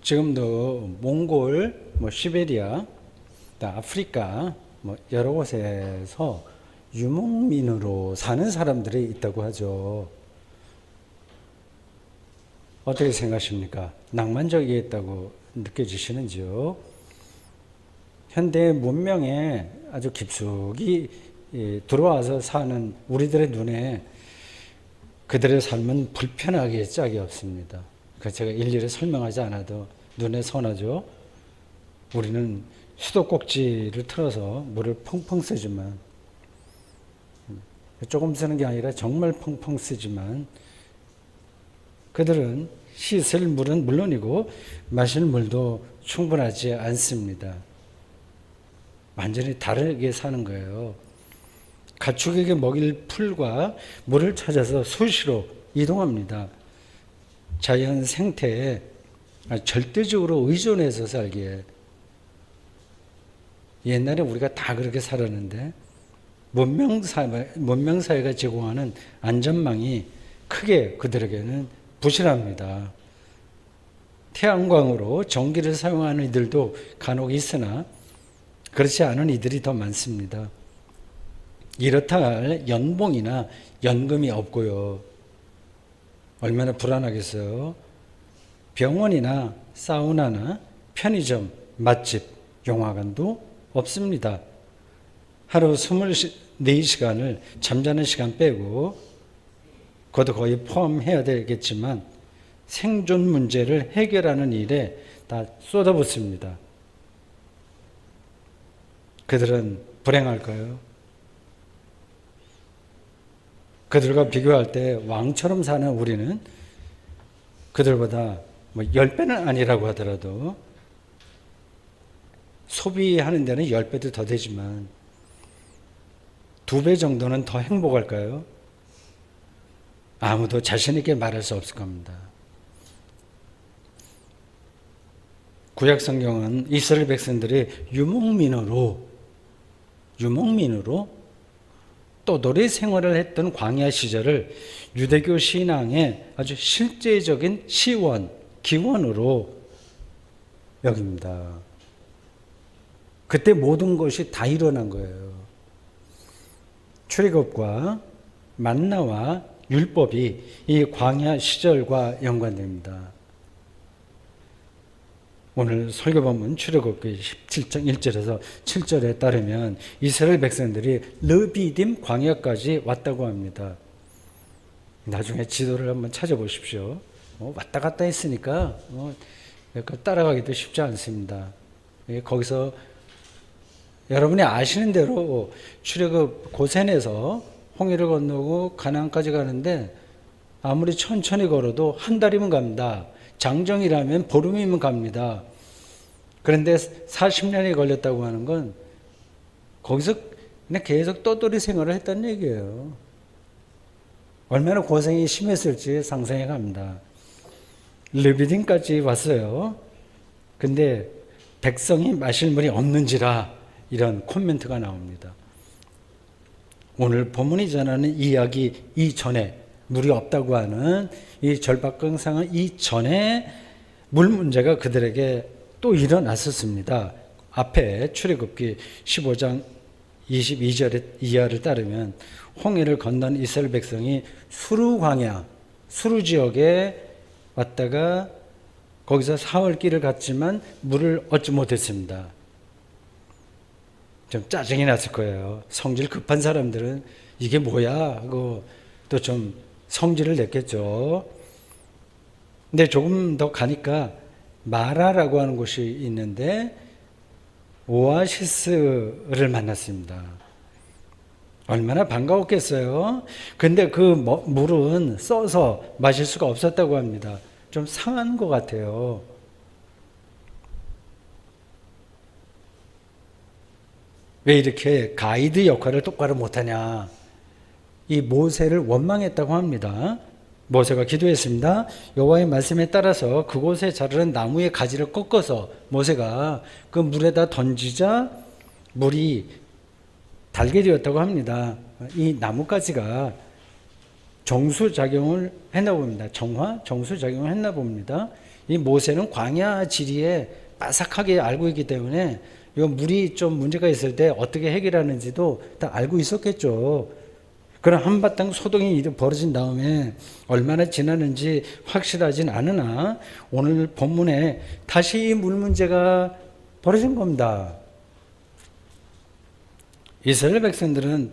지금도 몽골, 시베리아, 아프리카 여러 곳에서 유목민으로 사는 사람들이 있다고 하죠. 어떻게 생각하십니까? 낭만적이겠다고 느껴지시는지요? 현대 문명에 아주 깊숙이 들어와서 사는 우리들의 눈에 그들의 삶은 불편하기에 짝이 없습니다. 제가 일일이 설명하지 않아도 눈에 선하죠. 우리는 수도꼭지를 틀어서 물을 펑펑 쓰지만, 조금 쓰는 게 아니라 정말 펑펑 쓰지만, 그들은 씻을 물은 물론이고 마실 물도 충분하지 않습니다. 완전히 다르게 사는 거예요. 가축에게 먹일 풀과 물을 찾아서 수시로 이동합니다. 자연 생태에 절대적으로 의존해서 살기에. 옛날에 우리가 다 그렇게 살았는데 문명사회가 제공하는 안전망이 크게 그들에게는 부실합니다. 태양광으로 전기를 사용하는 이들도 간혹 있으나 그렇지 않은 이들이 더 많습니다. 이렇다 할 연봉이나 연금이 없고요. 얼마나 불안하겠어요. 병원이나 사우나나 편의점, 맛집, 영화관도 없습니다. 하루 24시간을 잠자는 시간 빼고, 그것도 거의 포함해야 되겠지만 생존 문제를 해결하는 일에 다 쏟아붓습니다. 그들은 불행할까요? 그들과 비교할 때 왕처럼 사는 우리는 그들보다 10배는 아니라고 하더라도 소비하는 데는 10배도 더 되지만 2배 정도는 더 행복할까요? 아무도 자신 있게 말할 수 없을 겁니다. 구약 성경은 이스라엘 백성들이 유목민으로 떠돌이 생활을 했던 광야 시절을 유대교 신앙의 아주 실제적인 기원으로 여깁니다. 그때 모든 것이 다 일어난 거예요. 출애굽과 만나와 율법이 이 광야 시절과 연관됩니다. 오늘 설교 본문 출애굽기 17장 1절에서 7절에 따르면 이스라엘 백성들이 르비딤 광야까지 왔다고 합니다. 나중에 지도를 한번 찾아보십시오. 왔다 갔다 했으니까 따라가기도 쉽지 않습니다. 거기서 여러분이 아시는 대로 출애굽 고센에서 홍해를 건너고 가나안까지 가는데 아무리 천천히 걸어도 한 달이면 갑니다. 장정이라면 보름이면 갑니다. 그런데 40년이 걸렸다고 하는 건 거기서 그냥 계속 떠돌이 생활을 했다는 얘기예요. 얼마나 고생이 심했을지 상상해 갑니다. 르비딤까지 왔어요. 근데 백성이 마실 물이 없는지라 이런 코멘트가 나옵니다. 오늘 본문이 전하는 이야기 이전에 물이 없다고 하는 이 절박강상은 이전에 물 문제가 그들에게 또 일어났었습니다. 앞에 출애굽기 15장 22절의 이하를 따르면 홍해를 건넌 이스라엘 백성이 수르 광야, 수르 지역에 왔다가 거기서 사흘 길을 갔지만 물을 얻지 못했습니다. 좀 짜증이 났을 거예요. 성질 급한 사람들은 이게 뭐야 하고 또 좀 성질을 냈겠죠. 근데 조금 더 가니까 마라라고 하는 곳이 있는데 오아시스를 만났습니다. 얼마나 반가웠겠어요. 근데 그 물은 써서 마실 수가 없었다고 합니다. 좀 상한 것 같아요. 왜 이렇게 가이드 역할을 똑바로 못하냐. 이 모세를 원망했다고 합니다. 모세가 기도했습니다. 여호와의 말씀에 따라서 그곳에 자르는 나무의 가지를 꺾어서 모세가 그 물에다 던지자 물이 달게 되었다고 합니다. 이 나뭇가지가 정수작용을 했나 봅니다. 정수작용을 했나 봅니다. 이 모세는 광야 지리에 빠삭하게 알고 있기 때문에 이 물이 좀 문제가 있을 때 어떻게 해결하는지도 다 알고 있었겠죠. 그럼 한바탕 소동이 벌어진 다음에 얼마나 지났는지 확실하진 않으나 오늘 본문에 다시 이 물 문제가 벌어진 겁니다. 이스라엘 백성들은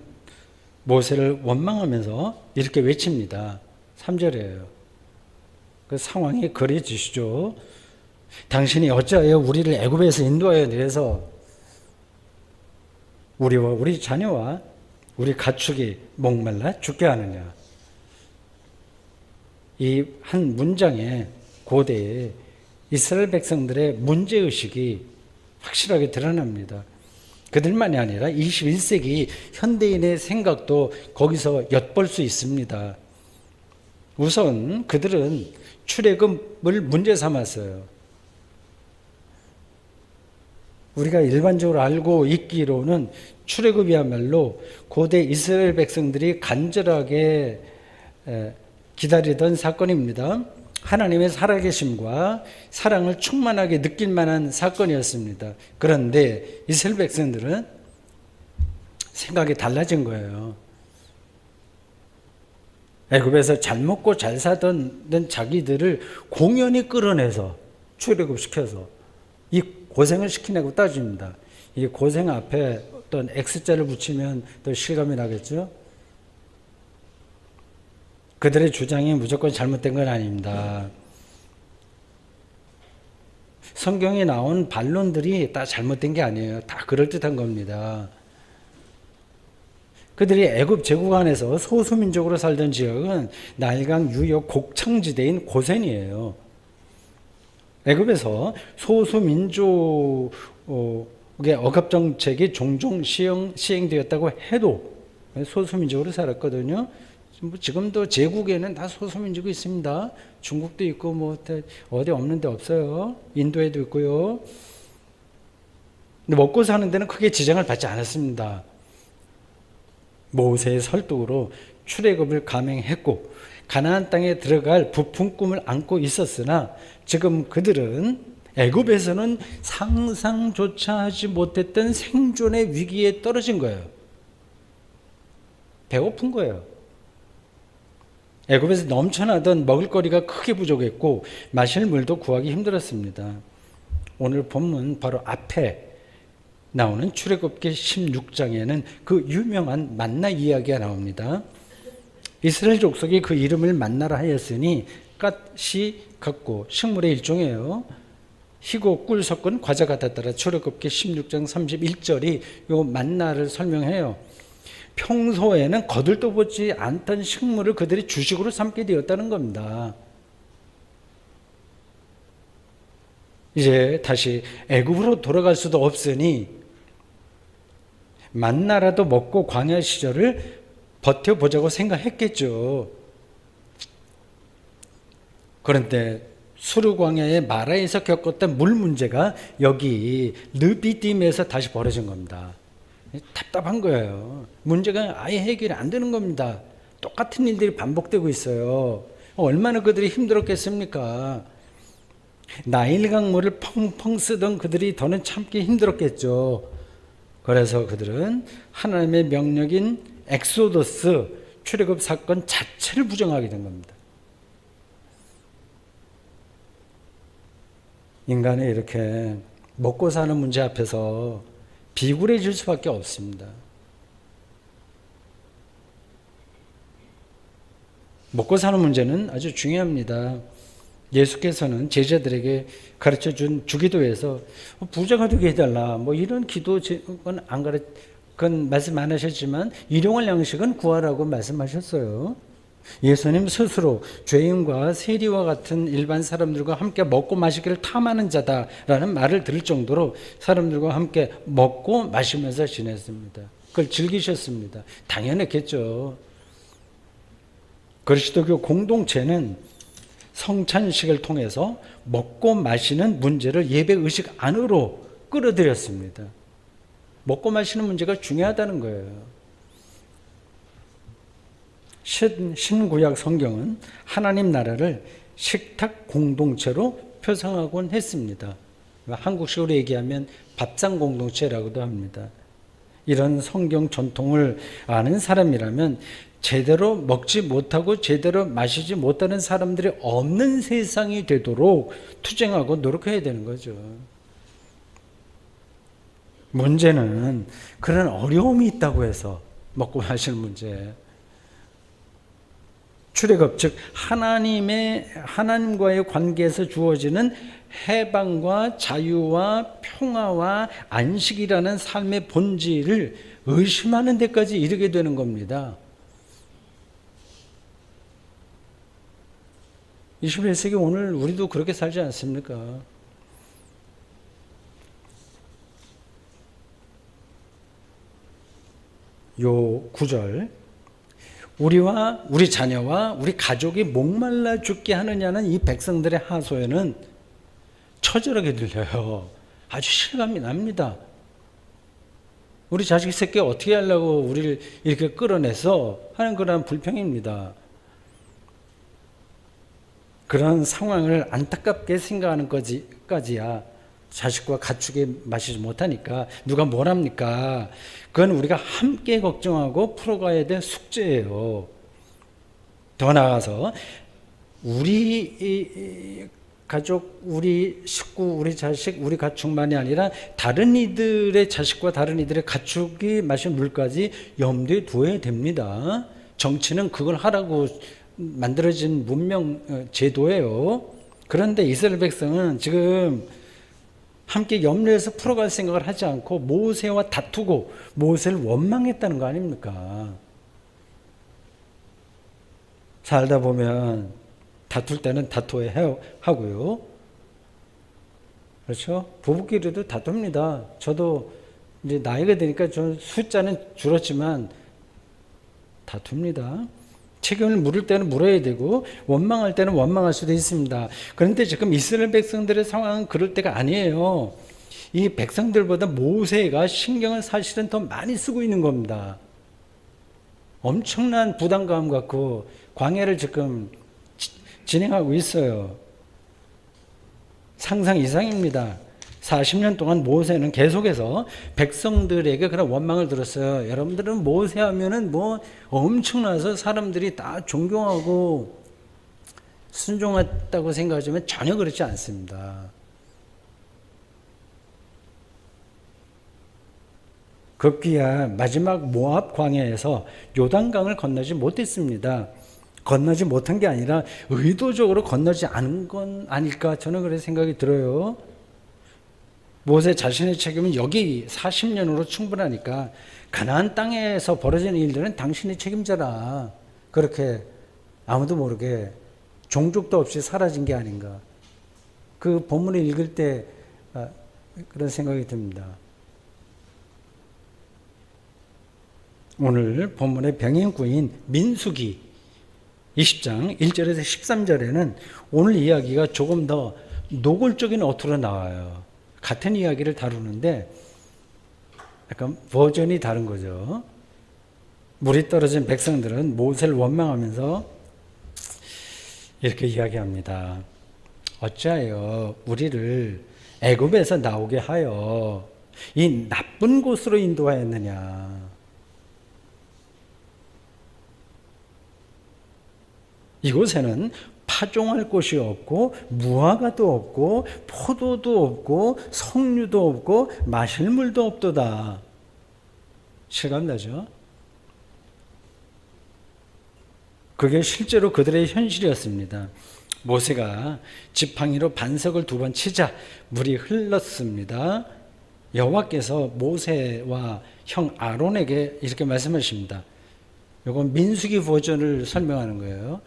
모세를 원망하면서 이렇게 외칩니다. 3절이에요. 그 상황이 그려지시죠. 당신이 어찌하여 우리를 애굽에서 인도하여 내서 우리와 우리 자녀와 우리 가축이 목말라 죽게 하느냐. 이 한 문장에 고대에 이스라엘 백성들의 문제의식이 확실하게 드러납니다. 그들만이 아니라 21세기 현대인의 생각도 거기서 엿볼 수 있습니다. 우선 그들은 출애굽을 문제 삼았어요. 우리가 일반적으로 알고 있기로는 출애굽이야말로 고대 이스라엘 백성들이 간절하게 기다리던 사건입니다. 하나님의 살아계심과 사랑을 충만하게 느낄 만한 사건이었습니다. 그런데 이스라엘 백성들은 생각이 달라진 거예요. 애굽에서 잘 먹고 잘 사던 자기들을 공연히 끌어내서 출애굽시켜서 이 고생을 시키냐고 따집니다. 이 고생 앞에 어떤 X자를 붙이면 또 실감이 나겠죠? 그들의 주장이 무조건 잘못된 건 아닙니다. 성경에 나온 반론들이 다 잘못된 게 아니에요. 다 그럴듯한 겁니다. 그들이 애굽 제국 안에서 소수민족으로 살던 지역은 나일강 유역 곡창지대인 고센이에요. 애굽에서 소수민족의 억압정책이 종종 시행되었다고 해도 소수민족으로 살았거든요. 지금도 제국에는 다 소수민족이 있습니다. 중국도 있고 뭐 어디 없는 데 없어요. 인도에도 있고요. 근데 먹고 사는 데는 크게 지장을 받지 않았습니다. 모세의 설득으로 출애굽을 감행했고 가나안 땅에 들어갈 부푼 꿈을 안고 있었으나 지금 그들은 애굽에서는 상상조차 하지 못했던 생존의 위기에 떨어진 거예요. 배고픈 거예요. 애굽에서 넘쳐나던 먹을거리가 크게 부족했고 마실 물도 구하기 힘들었습니다. 오늘 본문 바로 앞에 나오는 출애굽기 16장에는 그 유명한 만나 이야기가 나옵니다. 이스라엘 족속이 그 이름을 만나라 하였으니 갓이 같고 식물의 일종이에요. 희고 꿀 섞은 과자 같았더라. 출애굽기 16장 31절이 요 만나를 설명해요. 평소에는 거들떠 보지 않던 식물을 그들이 주식으로 삼게 되었다는 겁니다. 이제 다시 애굽으로 돌아갈 수도 없으니 만나라도 먹고 광야 시절을 버텨보자고 생각했겠죠. 그런데 수르 광야의 마라에서 겪었던 물 문제가 여기 르비딤에서 다시 벌어진 겁니다. 답답한 거예요. 문제가 아예 해결이 안 되는 겁니다. 똑같은 일들이 반복되고 있어요. 얼마나 그들이 힘들었겠습니까? 나일 강물을 펑펑 쓰던 그들이 더는 참기 힘들었겠죠. 그래서 그들은 하나님의 명령인 엑소더스 출애굽 사건 자체를 부정하게 된 겁니다. 인간이 이렇게 먹고 사는 문제 앞에서 비굴해질 수밖에 없습니다. 먹고 사는 문제는 아주 중요합니다. 예수께서는 제자들에게 가르쳐 준 주기도에서 부자가 되게 해달라 뭐 이런 기도는 그건 말씀 안 하셨지만 일용할 양식은 구하라고 말씀하셨어요. 예수님 스스로 죄인과 세리와 같은 일반 사람들과 함께 먹고 마시기를 탐하는 자다라는 말을 들을 정도로 사람들과 함께 먹고 마시면서 지냈습니다. 그걸 즐기셨습니다. 당연했겠죠. 그리스도교 공동체는 성찬식을 통해서 먹고 마시는 문제를 예배의식 안으로 끌어들였습니다. 먹고 마시는 문제가 중요하다는 거예요. 신구약 성경은 하나님 나라를 식탁 공동체로 표상하곤 했습니다. 한국식으로 얘기하면 밥상 공동체라고도 합니다. 이런 성경 전통을 아는 사람이라면 제대로 먹지 못하고 제대로 마시지 못하는 사람들이 없는 세상이 되도록 투쟁하고 노력해야 되는 거죠. 문제는 그런 어려움이 있다고 해서 먹고 마시는 문제. 출애굽 즉 하나님과의 관계에서 주어지는 해방과 자유와 평화와 안식이라는 삶의 본질을 의심하는 데까지 이르게 되는 겁니다. 21세기 오늘 우리도 그렇게 살지 않습니까? 요 9절 우리와 우리 자녀와 우리 가족이 목말라 죽게 하느냐는 이 백성들의 하소연은 처절하게 들려요. 아주 실감이 납니다. 우리 자식 새끼 어떻게 하려고 우리를 이렇게 끌어내서 하는 그런 불평입니다. 그런 상황을 안타깝게 생각하는 것까지야 자식과 가축이 마시지 못하니까 누가 뭘 합니까? 그건 우리가 함께 걱정하고 풀어가야 될 숙제예요. 더 나아가서 우리 가족, 우리 식구, 우리 자식, 우리 가축만이 아니라 다른 이들의 자식과 다른 이들의 가축이 마신 물까지 염두에 두어야 됩니다. 정치는 그걸 하라고 만들어진 문명 제도예요. 그런데 이스라엘 백성은 지금 함께 염려해서 풀어갈 생각을 하지 않고 모세와 다투고 모세를 원망했다는 거 아닙니까? 살다 보면 다툴 때는 다투어야 하고요. 그렇죠? 부부끼리도 다툽니다. 저도 이제 나이가 드니까 좀 숫자는 줄었지만 다툽니다. 책임을 물을 때는 물어야 되고 원망할 때는 원망할 수도 있습니다. 그런데 지금 이스라엘 백성들의 상황은 그럴 때가 아니에요. 이 백성들보다 모세가 신경을 사실은 더 많이 쓰고 있는 겁니다. 엄청난 부담감 갖고 광야를 지금 진행하고 있어요. 상상 이상입니다. 40년 동안 모세는 계속해서 백성들에게 그런 원망을 들었어요. 여러분들은 모세 하면은 뭐 엄청나서 사람들이 다 존경하고 순종했다고 생각하지만 전혀 그렇지 않습니다. 급기야 마지막 모압 광야에서 요단강을 건너지 못했습니다. 건너지 못한 게 아니라 의도적으로 건너지 않은 건 아닐까 저는 그런 생각이 들어요. 모세 자신의 책임은 여기 40년으로 충분하니까 가나안 땅에서 벌어지는 일들은 당신이 책임져라. 그렇게 아무도 모르게 종족도 없이 사라진 게 아닌가. 그 본문을 읽을 때 그런 생각이 듭니다. 오늘 본문의 병행구인 민수기 20장 1절에서 13절에는 오늘 이야기가 조금 더 노골적인 어투로 나와요. 같은 이야기를 다루는데 약간 버전이 다른 거죠. 물이 떨어진 백성들은 모세를 원망하면서 이렇게 이야기합니다. 어찌하여 우리를 애굽에서 나오게 하여 이 나쁜 곳으로 인도하였느냐. 이곳에는 파종할 곳이 없고 무화과도 없고 포도도 없고 석류도 없고 마실 물도 없도다. 실감나죠? 그게 실제로 그들의 현실이었습니다. 모세가 지팡이로 반석을 2번 치자 물이 흘렀습니다. 여호와께서 모세와 형 아론에게 이렇게 말씀하십니다. 이건 민수기 버전을 설명하는 거예요.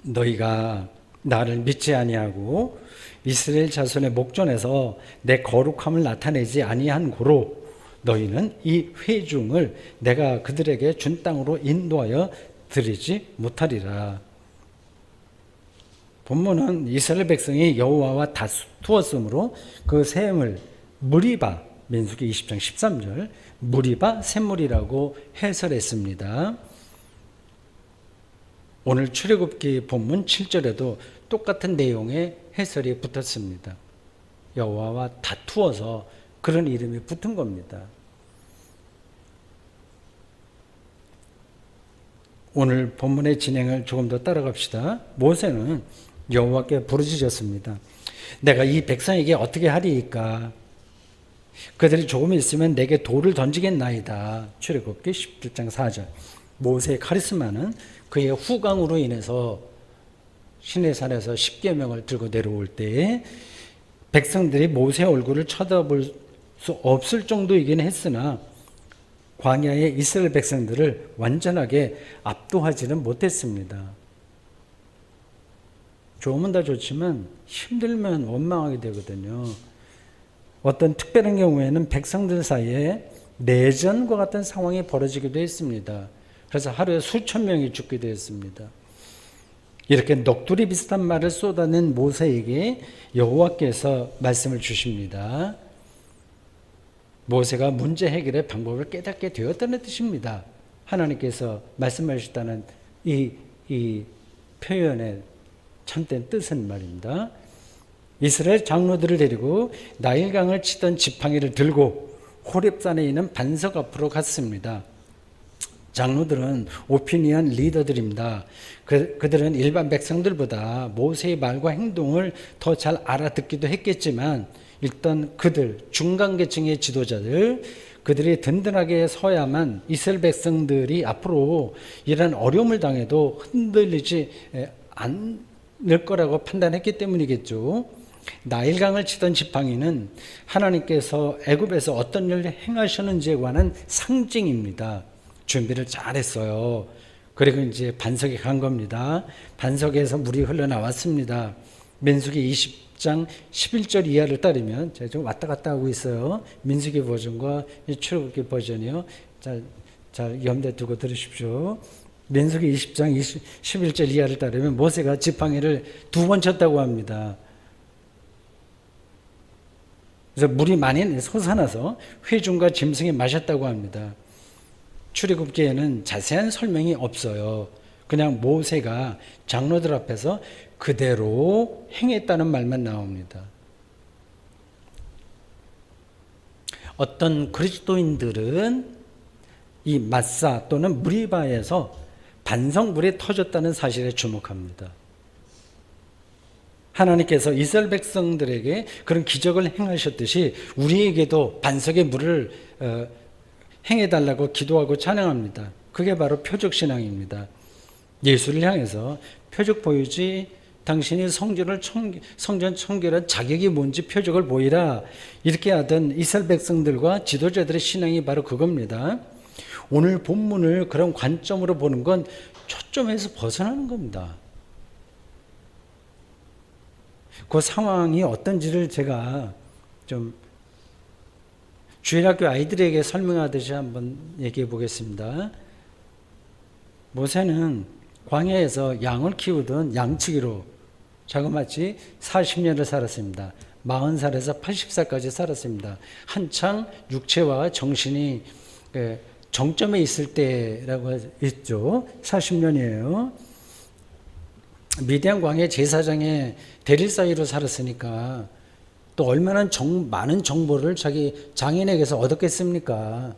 너희가 나를 믿지 아니하고 이스라엘 자손의 목전에서 내 거룩함을 나타내지 아니한 고로 너희는 이 회중을 내가 그들에게 준 땅으로 인도하여 드리지 못하리라. 본문은 이스라엘 백성이 여호와와 다투었으므로 그 셈을 무리바 민수기 20장 13절 무리바 샘물이라고 해설했습니다. 오늘 출애굽기 본문 7절에도 똑같은 내용의 해설이 붙었습니다. 여호와와 다투어서 그런 이름이 붙은 겁니다. 오늘 본문의 진행을 조금 더 따라갑시다. 모세는 여호와께 부르짖었습니다. 내가 이 백성에게 어떻게 하리이까? 그들이 조금 있으면 내게 돌을 던지겠나이다. 출애굽기 17장 4절. 모세의 카리스마는 그의 후광으로 인해서 시내산에서 십계명을 들고 내려올 때 백성들이 모세의 얼굴을 쳐다볼 수 없을 정도이긴 했으나 광야의 이스라엘 백성들을 완전하게 압도하지는 못했습니다. 좋으면 다 좋지만 힘들면 원망하게 되거든요. 어떤 특별한 경우에는 백성들 사이에 내전과 같은 상황이 벌어지기도 했습니다. 그래서 하루에 수천 명이 죽기도 했습니다. 이렇게 넋두리 비슷한 말을 쏟아낸 모세에게 여호와께서 말씀을 주십니다. 모세가 문제 해결의 방법을 깨닫게 되었다는 뜻입니다. 하나님께서 말씀하셨다는 이 표현의 참된 뜻은 말입니다. 이스라엘 장로들을 데리고 나일강을 치던 지팡이를 들고 호렙산에 있는 반석 앞으로 갔습니다. 장로들은 오피니언 리더들입니다. 그들은 일반 백성들보다 모세의 말과 행동을 더 잘 알아듣기도 했겠지만 일단 그들 중간계층의 지도자들 그들이 든든하게 서야만 이스라엘 백성들이 앞으로 이런 어려움을 당해도 흔들리지 않을 거라고 판단했기 때문이겠죠. 나일강을 치던 지팡이는 하나님께서 애굽에서 어떤 일을 행하셨는지에 관한 상징입니다. 준비를 잘했어요. 그리고 이제 반석에 간 겁니다. 반석에서 물이 흘러나왔습니다. 민수기 20장 11절 이하를 따르면 제가 좀 왔다 갔다 하고 있어요. 민수기 버전과 출애굽기 버전이요. 잘 염두에 두고 들으십시오. 민수기 20장 11절 이하를 따르면 모세가 지팡이를 2번 쳤다고 합니다. 그래서 물이 많이 솟아나서 회중과 짐승이 마셨다고 합니다. 출애굽기에는 자세한 설명이 없어요. 그냥 모세가 장로들 앞에서 그대로 행했다는 말만 나옵니다. 어떤 그리스도인들은 이 마사 또는 무리바에서 반석물이 터졌다는 사실에 주목합니다. 하나님께서 이스라엘 백성들에게 그런 기적을 행하셨듯이 우리에게도 반석의 물을 행해달라고 기도하고 찬양합니다. 그게 바로 표적신앙입니다. 예수를 향해서 표적 보이지 당신이 성전 청결한 자격이 뭔지 표적을 보이라 이렇게 하던 이스라엘 백성들과 지도자들의 신앙이 바로 그겁니다. 오늘 본문을 그런 관점으로 보는 건 초점에서 벗어나는 겁니다. 그 상황이 어떤지를 제가 좀 주일학교 아이들에게 설명하듯이 한번 얘기해 보겠습니다. 모세는 광야에서 양을 키우던 양치기로 자그마치 40년을 살았습니다. 40살에서 80살까지 살았습니다. 한창 육체와 정신이 정점에 있을 때라고 했죠. 40년이에요. 미디안 광야 제사장의 대리사이로 살았으니까 또 얼마나 많은 정보를 자기 장인에게서 얻었겠습니까?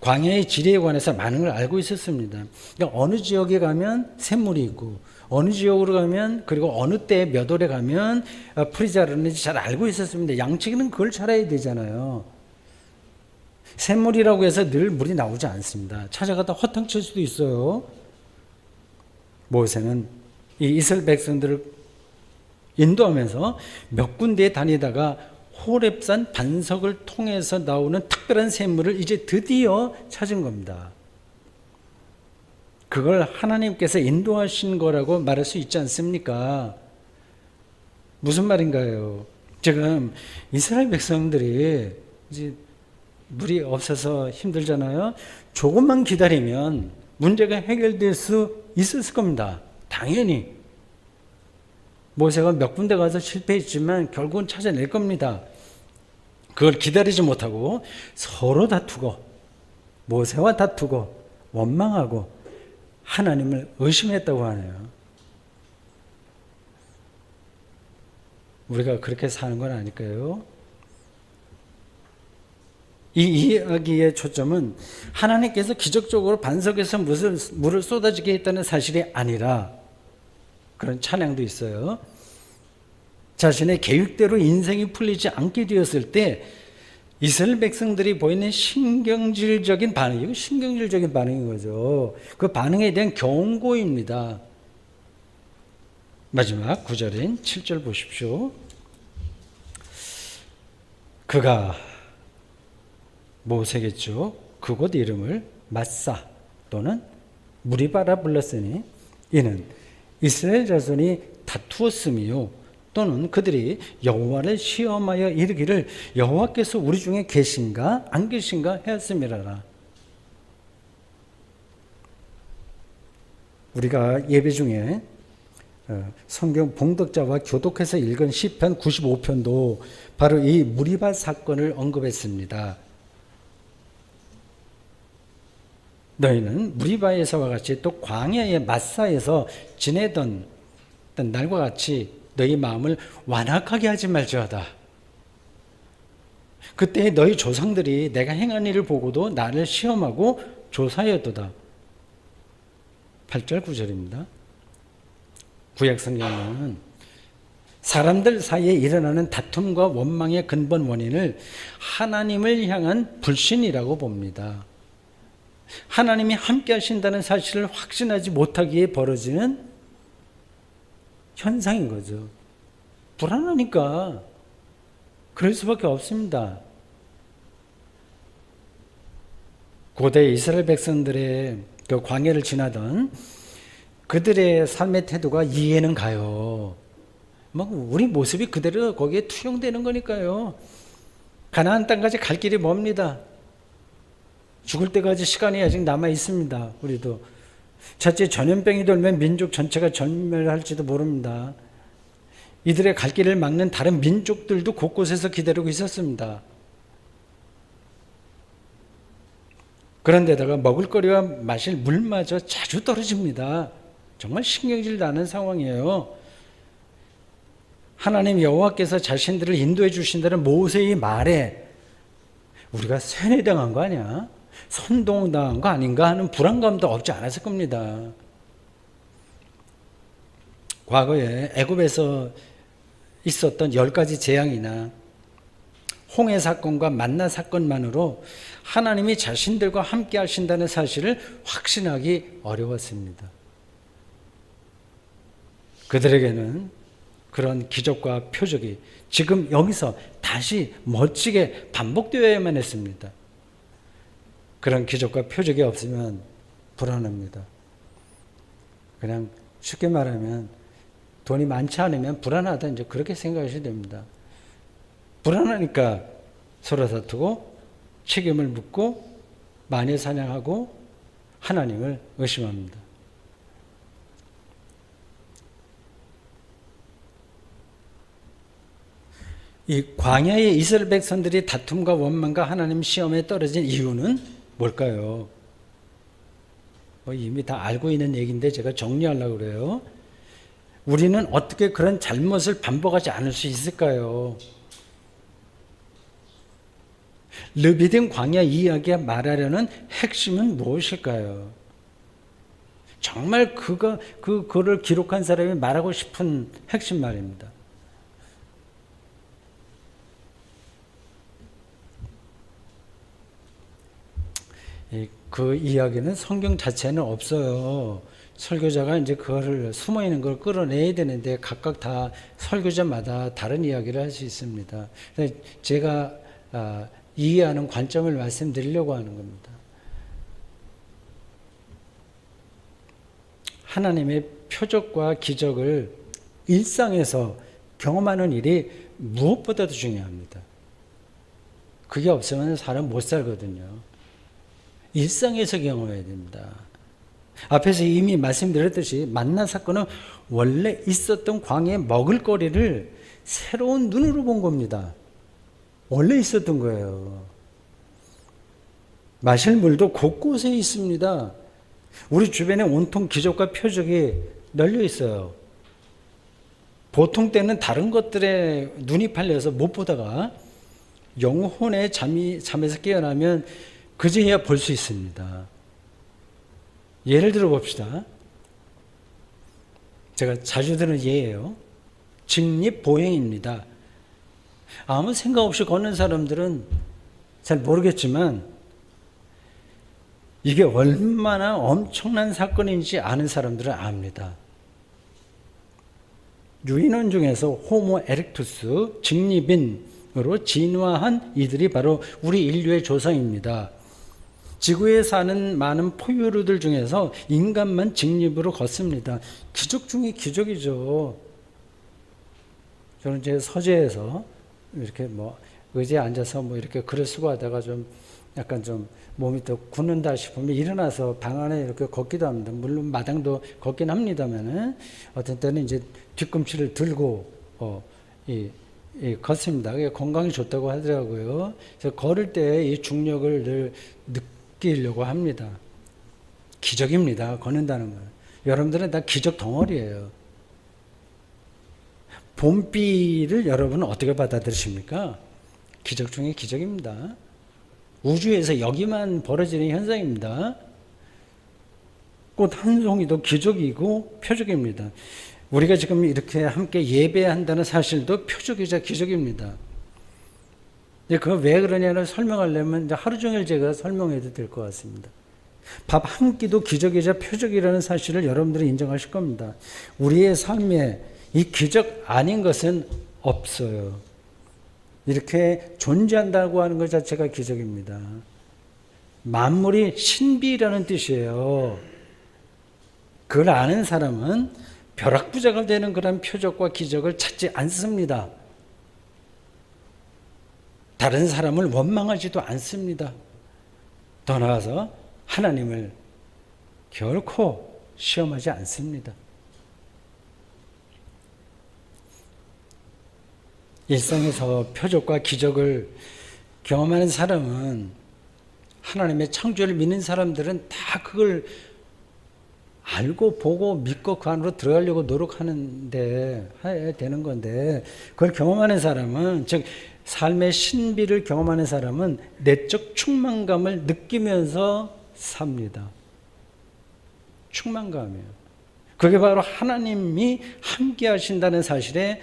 광야의 지리에 관해서 많은 걸 알고 있었습니다. 그러니까 어느 지역에 가면 샘물이 있고 어느 지역으로 가면 그리고 어느 때 몇 월에 가면 풀이 자라는지 잘 알고 있었습니다. 양치기는 그걸 잘 알아야 되잖아요. 샘물이라고 해서 늘 물이 나오지 않습니다. 찾아가다 허탕칠 수도 있어요. 모세는 이 이스라엘 백성들을 인도하면서 몇 군데에 다니다가 호렙산 반석을 통해서 나오는 특별한 샘물을 이제 드디어 찾은 겁니다. 그걸 하나님께서 인도하신 거라고 말할 수 있지 않습니까? 무슨 말인가요? 지금 이스라엘 백성들이 이제 물이 없어서 힘들잖아요. 조금만 기다리면 문제가 해결될 수 있었을 겁니다. 당연히. 모세가 몇 군데 가서 실패했지만 결국은 찾아낼 겁니다. 그걸 기다리지 못하고 서로 다투고 모세와 다투고 원망하고 하나님을 의심했다고 하네요. 우리가 그렇게 사는 건 아닐까요? 이 이야기의 초점은 하나님께서 기적적으로 반석에서 물을 쏟아지게 했다는 사실이 아니라, 그런 찬양도 있어요, 자신의 계획대로 인생이 풀리지 않게 되었을 때 이스라엘 백성들이 보이는 신경질적인 반응, 이거 신경질적인 반응인 거죠. 그 반응에 대한 경고입니다. 마지막 9절인 7절 보십시오. 그가, 모세겠죠, 그곳 이름을 마사 또는 무리바라 불렀으니 이는 이스라엘 자손이 다투었으며 또는 그들이 여호와를 시험하여 이르기를 여호와께서 우리 중에 계신가 안 계신가 하였음이라라. 우리가 예배 중에 성경 봉독자와 교독해서 읽은 시편 95편도 바로 이 무리바 사건을 언급했습니다. 너희는 무리바에서와 같이 또 광야의 마사에서 지내던 날과 같이 너희 마음을 완악하게 하지 말지어다. 그때 너희 조상들이 내가 행한 일을 보고도 나를 시험하고 조사하였도다. 8절 9절입니다. 구약 성경은 사람들 사이에 일어나는 다툼과 원망의 근본 원인을 하나님을 향한 불신이라고 봅니다. 하나님이 함께 하신다는 사실을 확신하지 못하기에 벌어지는 현상인 거죠. 불안하니까 그럴 수밖에 없습니다. 고대 이스라엘 백성들의 그 광야를 지나던 그들의 삶의 태도가 이해는 가요. 막 우리 모습이 그대로 거기에 투영되는 거니까요. 가나안 땅까지 갈 길이 멉니다. 죽을 때까지 시간이 아직 남아 있습니다. 우리도 자칫 전염병이 돌면 민족 전체가 전멸할지도 모릅니다. 이들의 갈 길을 막는 다른 민족들도 곳곳에서 기다리고 있었습니다. 그런데다가 먹을거리와 마실 물마저 자주 떨어집니다. 정말 신경질 나는 상황이에요. 하나님 여호와께서 자신들을 인도해 주신다는 모세의 말에 우리가 세뇌당한 거 아니야? 선동당한 거 아닌가 하는 불안감도 없지 않았을 겁니다. 과거에 애굽에서 있었던 10가지 재앙이나 홍해 사건과 만나 사건만으로 하나님이 자신들과 함께 하신다는 사실을 확신하기 어려웠습니다. 그들에게는 그런 기적과 표적이 지금 여기서 다시 멋지게 반복되어야만 했습니다. 그런 기적과 표적이 없으면 불안합니다. 그냥 쉽게 말하면 돈이 많지 않으면 불안하다, 이제 그렇게 생각하셔야 됩니다. 불안하니까 서로 다투고 책임을 묻고 마녀 사냥하고 하나님을 의심합니다. 이 광야의 이스라엘 백성들이 다툼과 원망과 하나님 시험에 떨어진 이유는 뭘까요? 이미 다 알고 있는 얘기인데 제가 정리하려고 그래요. 우리는 어떻게 그런 잘못을 반복하지 않을 수 있을까요? 르비딤 광야 이야기가 말하려는 핵심은 무엇일까요? 정말 그거를 기록한 사람이 말하고 싶은 핵심 말입니다. 그 이야기는 성경 자체는 없어요. 설교자가 이제 그거를 숨어 있는 걸 끌어내야 되는데 각각 다 설교자마다 다른 이야기를 할 수 있습니다. 제가 이해하는 관점을 말씀드리려고 하는 겁니다. 하나님의 표적과 기적을 일상에서 경험하는 일이 무엇보다도 중요합니다. 그게 없으면 사람 못 살거든요. 일상에서 경험해야 됩니다. 앞에서 이미 말씀드렸듯이 만나 사건은 원래 있었던 광야의 먹을거리를 새로운 눈으로 본 겁니다. 원래 있었던 거예요. 마실 물도 곳곳에 있습니다. 우리 주변에 온통 기적과 표적이 널려 있어요. 보통 때는 다른 것들에 눈이 팔려서 못 보다가 영혼의 잠에서 깨어나면 그제야 볼 수 있습니다. 예를 들어 봅시다. 제가 자주 드는 예예요. 직립보행입니다. 아무 생각 없이 걷는 사람들은 잘 모르겠지만 이게 얼마나 엄청난 사건인지 아는 사람들은 압니다. 유인원 중에서 호모 에렉투스, 직립인으로 진화한 이들이 바로 우리 인류의 조상입니다. 지구에 사는 많은 포유류들 중에서 인간만 직립으로 걷습니다. 기적 중에 기적이죠. 저는 제 서재에서 이렇게 의자에 앉아서 이렇게 글을 쓰고 하다가 좀 약간 좀 몸이 더 굳는다 싶으면 일어나서 방 안에 이렇게 걷기도 합니다. 물론 마당도 걷긴 합니다만은 어떤 때는 이제 뒤꿈치를 들고 걷습니다. 그게 건강이 좋다고 하더라고요. 그래서 걸을 때 이 중력을 늘 느끼려고 합니다. 기적입니다. 걷는다는 건. 여러분들은 다 기적 덩어리예요. 봄비를 여러분은 어떻게 받아들이십니까? 기적 중에 기적입니다. 우주에서 여기만 벌어지는 현상입니다. 꽃 한 송이도 기적이고 표적입니다. 우리가 지금 이렇게 함께 예배한다는 사실도 표적이자 기적입니다. 그거 왜 그러냐를 설명하려면 하루 종일 제가 설명해도 될 것 같습니다. 밥 한 끼도 기적이자 표적이라는 사실을 여러분들이 인정하실 겁니다. 우리의 삶에 이 기적 아닌 것은 없어요. 이렇게 존재한다고 하는 것 자체가 기적입니다. 만물이 신비라는 뜻이에요. 그걸 아는 사람은 벼락부자가 되는 그런 표적과 기적을 찾지 않습니다. 다른 사람을 원망하지도 않습니다. 더 나아가서 하나님을 결코 시험하지 않습니다. 일상에서 표적과 기적을 경험하는 사람은 하나님의 창조를 믿는 사람들은 다 그걸 알고 보고 믿고 그 안으로 들어가려고 노력하는데 해야 되는 건데 그걸 경험하는 사람은 즉 삶의 신비를 경험하는 사람은 내적 충만감을 느끼면서 삽니다. 충만감이에요. 그게 바로 하나님이 함께 하신다는 사실의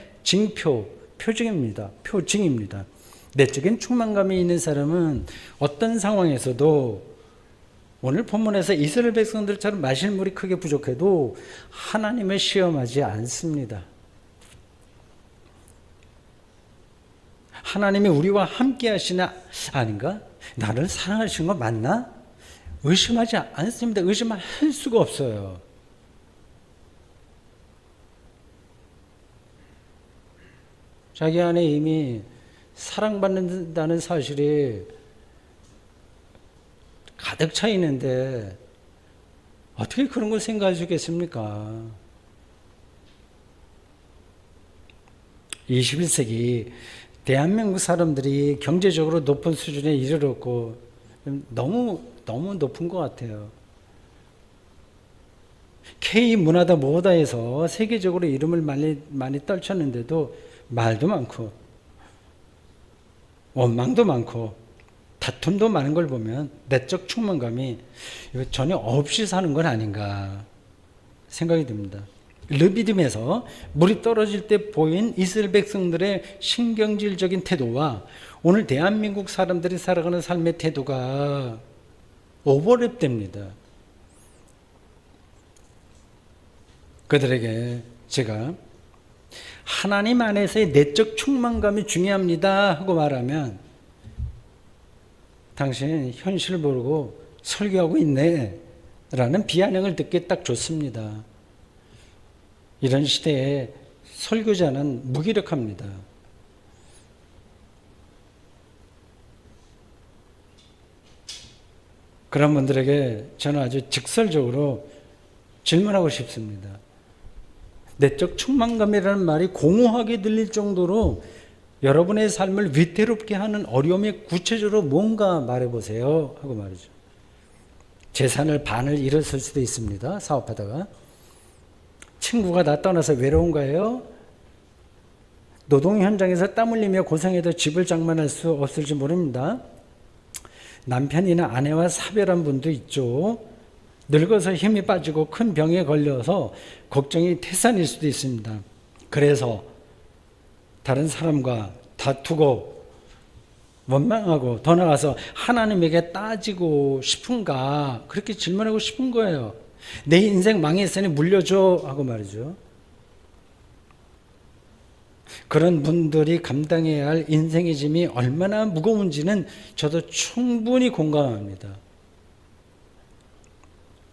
표징입니다. 표징입니다. 내적인 충만감이 있는 사람은 어떤 상황에서도 오늘 본문에서 이스라엘 백성들처럼 마실 물이 크게 부족해도 하나님을 시험하지 않습니다. 하나님이 우리와 함께 하시나 아닌가? 나를 사랑하시는 거 맞나? 의심하지 않습니다. 의심할 수가 없어요. 자기 안에 이미 사랑받는다는 사실이 가득 차 있는데 어떻게 그런 걸 생각할 수 있겠습니까? 21세기 대한민국 사람들이 경제적으로 높은 수준에 이르렀고 너무 높은 것 같아요. K문화다 뭐다 해서 세계적으로 이름을 많이 떨쳤는데도 말도 많고 원망도 많고 다툼도 많은 걸 보면 내적 충만감이 전혀 없이 사는 건 아닌가 생각이 듭니다. 르비딤에서 물이 떨어질 때 보인 이스라엘 백성들의 신경질적인 태도와 오늘 대한민국 사람들이 살아가는 삶의 태도가 오버랩됩니다. 그들에게 제가 하나님 안에서의 내적 충만감이 중요합니다 하고 말하면 당신 현실을 모르고 설교하고 있네 라는 비아냥을 듣기에 딱 좋습니다. 이런 시대에 설교자는 무기력합니다. 그런 분들에게 저는 아주 직설적으로 질문하고 싶습니다. 내적 충만감이라는 말이 공허하게 들릴 정도로 여러분의 삶을 위태롭게 하는 어려움이 구체적으로 뭔가 말해보세요 하고 말이죠. 재산을 반을 잃었을 수도 있습니다. 사업하다가. 친구가 나 떠나서 외로운가요? 노동 현장에서 땀 흘리며 고생해도 집을 장만할 수 없을지 모릅니다. 남편이나 아내와 사별한 분도 있죠. 늙어서 힘이 빠지고 큰 병에 걸려서 걱정이 태산일 수도 있습니다. 그래서 다른 사람과 다투고 원망하고 더 나아가서 하나님에게 따지고 싶은가 그렇게 질문하고 싶은 거예요. 내 인생 망했으니 물려줘 하고 말이죠. 그런 분들이 감당해야 할 인생의 짐이 얼마나 무거운지는 저도 충분히 공감합니다.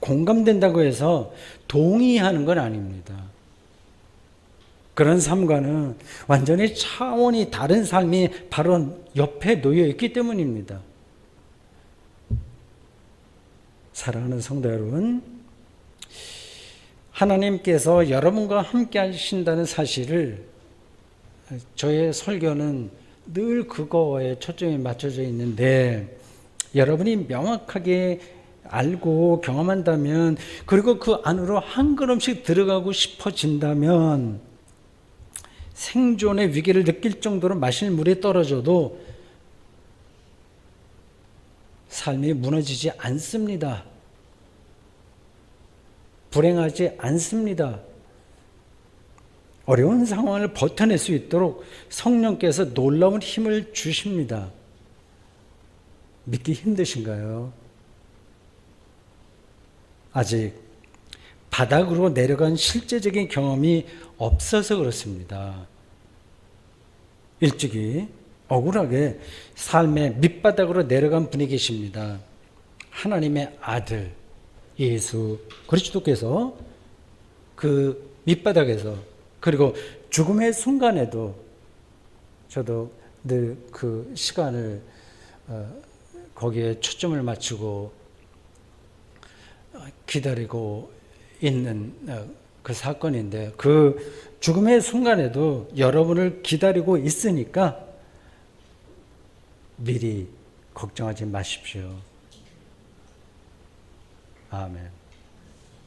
공감된다고 해서 동의하는 건 아닙니다. 그런 삶과는 완전히 차원이 다른 삶이 바로 옆에 놓여 있기 때문입니다. 사랑하는 성도 여러분, 하나님께서 여러분과 함께 하신다는 사실을 저의 설교는 늘 그거에 초점이 맞춰져 있는데 여러분이 명확하게 알고 경험한다면 그리고 그 안으로 한 걸음씩 들어가고 싶어진다면 생존의 위기를 느낄 정도로 마실 물이 떨어져도 삶이 무너지지 않습니다. 불행하지 않습니다. 어려운 상황을 버텨낼 수 있도록 성령께서 놀라운 힘을 주십니다. 믿기 힘드신가요? 아직 바닥으로 내려간 실제적인 경험이 없어서 그렇습니다. 일찍이 억울하게 삶의 밑바닥으로 내려간 분이 계십니다. 하나님의 아들 예수 그리스도께서 그 밑바닥에서 그리고 죽음의 순간에도 저도 늘 그 시간을 거기에 초점을 맞추고 기다리고 있는 그 사건인데 그 죽음의 순간에도 여러분을 기다리고 있으니까 미리 걱정하지 마십시오. 아멘.